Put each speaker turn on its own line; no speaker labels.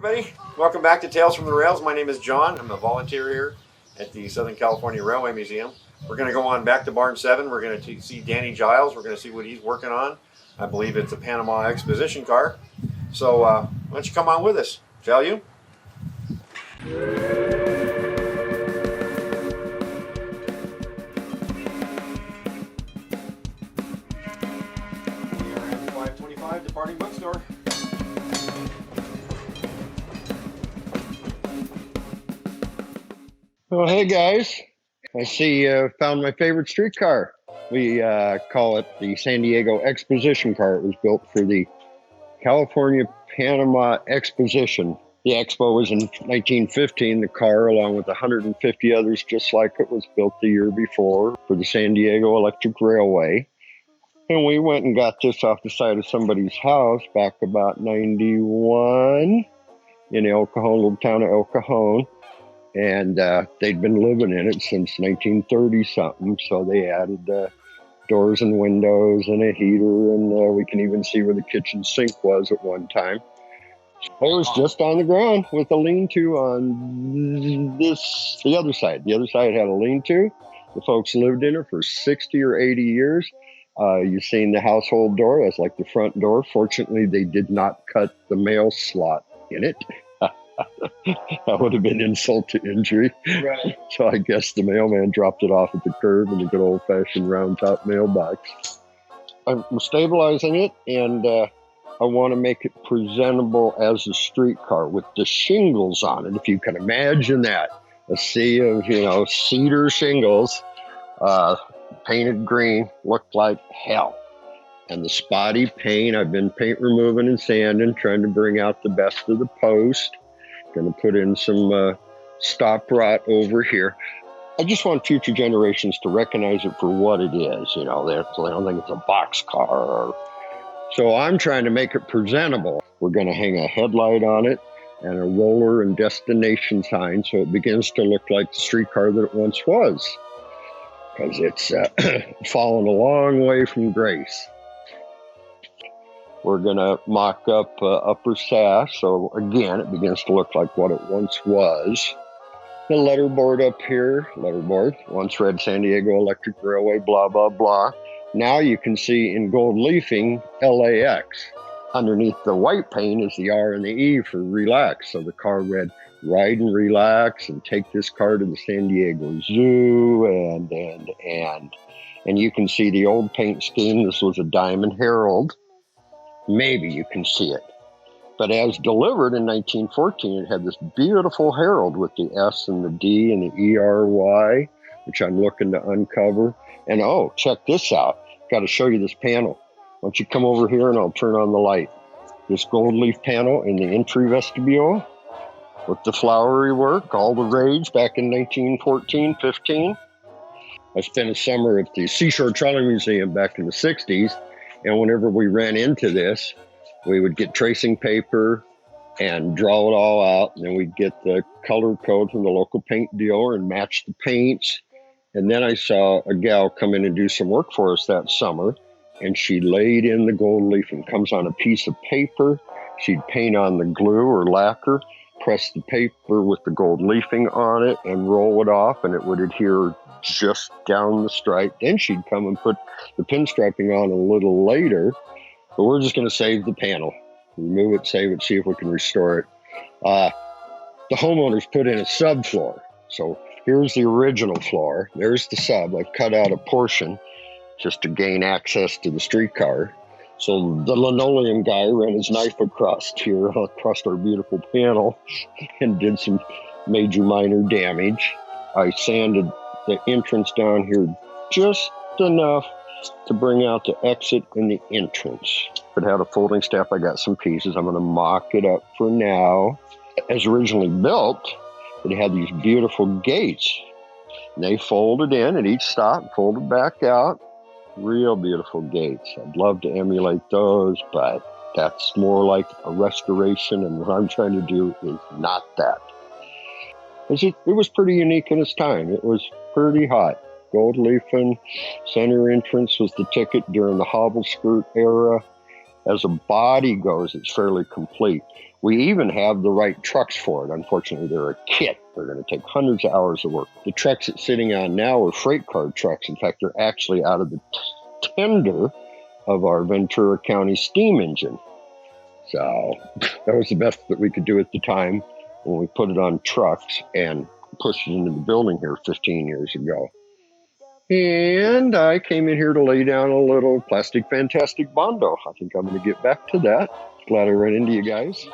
everybody. Welcome back to Tales from the Rails. My name is John. I'm a volunteer here at the Southern California Railway Museum. We're going to go on back to Barn 7. We're going to see Danny Giles. We're going to see what he's working on. I believe it's a Panama Exposition car. So why don't you come on with us, shall you? 525 departing bookstore.
Well, hey guys, I see you found my favorite streetcar. We call it the San Diego Exposition car. It was built for the California Panama Exposition. The expo was in 1915. The car, along with 150 others just like it, was built the year before for the San Diego Electric Railway. And we went and got this off the side of somebody's house back about 91 in El Cajon, little town of El Cajon. And they'd been living in it since 1930-something, so they added doors and windows and a heater, and we can even see where the kitchen sink was at one time. It was just on the ground with a lean-to on the other side. The other side had a lean-to. The folks lived in it for 60 or 80 years. You've seen the household door. That's like the front door. Fortunately, they did not cut the mail slot in it. That would have been insult to injury. Right. So I guess the mailman dropped it off at the curb in the good old-fashioned round-top mailbox. I'm stabilizing it, and I want to make it presentable as a streetcar with the shingles on it, if you can imagine that. A sea of, cedar shingles, painted green, looked like hell. And the spotty paint, I've been paint removing and sanding, trying to bring out the best of the post. Going to put in some stop rot over here. I just want future generations to recognize it for what it is. They don't think it's a box car. So I'm trying to make it presentable. We're going to hang a headlight on it and a roller and destination sign so it begins to look like the streetcar that it once was. Because it's fallen a long way from grace. We're going to mock up upper sash, so again, it begins to look like what it once was. The letterboard up here, once read San Diego Electric Railway, blah, blah, blah. Now you can see in gold leafing, LAX. Underneath the white paint is the R and the E for relax. So the car read ride and relax and take this car to the San Diego Zoo and you can see the old paint scheme. This was a Diamond Herald. Maybe you can see it. But as delivered in 1914, it had this beautiful herald with the S and the D and the ERY, which I'm looking to uncover. And oh, check this out. Got to show you this panel. Why don't you come over here and I'll turn on the light. This gold leaf panel in the entry vestibule with the flowery work, all the rage back in 1914, 15. I spent a summer at the Seashore Trolley Museum back in the 60s. And whenever we ran into this, we would get tracing paper and draw it all out. And then we'd get the color code from the local paint dealer and match the paints. And then I saw a gal come in and do some work for us that summer. And she laid in the gold leaf and comes on a piece of paper. She'd paint on the glue or lacquer, press the paper with the gold leafing on it and roll it off. And it would adhere just down the stripe. Then she'd come and put the pinstriping on a little later, but we're just going to save the panel, remove it, save it, see if we can restore it. The homeowners put in a subfloor. So here's the original floor. There's the sub. I've cut out a portion just to gain access to the streetcar. So the linoleum guy ran his knife across our beautiful panel and did some major minor damage. I sanded the entrance down here just enough to bring out the exit and the entrance. If it had a folding step, I got some pieces. I'm going to mock it up for now. As originally built, it had these beautiful gates. And they folded in at each stop, folded back out. Real beautiful gates. I'd love to emulate those, but that's more like a restoration, and what I'm trying to do is not that. It was pretty unique in its time. It was pretty hot. Gold leafing, center entrance was the ticket during the hobble skirt era, As a body goes, it's fairly complete. We even have the right trucks for it. Unfortunately, they're a kit. They're going to take hundreds of hours of work. The trucks it's sitting on now are freight car trucks. In fact, they're actually out of the tender of our Ventura County steam engine. So that was the best that we could do at the time when we put it on trucks and pushed it into the building here 15 years ago. And I came in here to lay down a little plastic fantastic bondo. I think I'm going to get back to that. Glad I ran into you guys.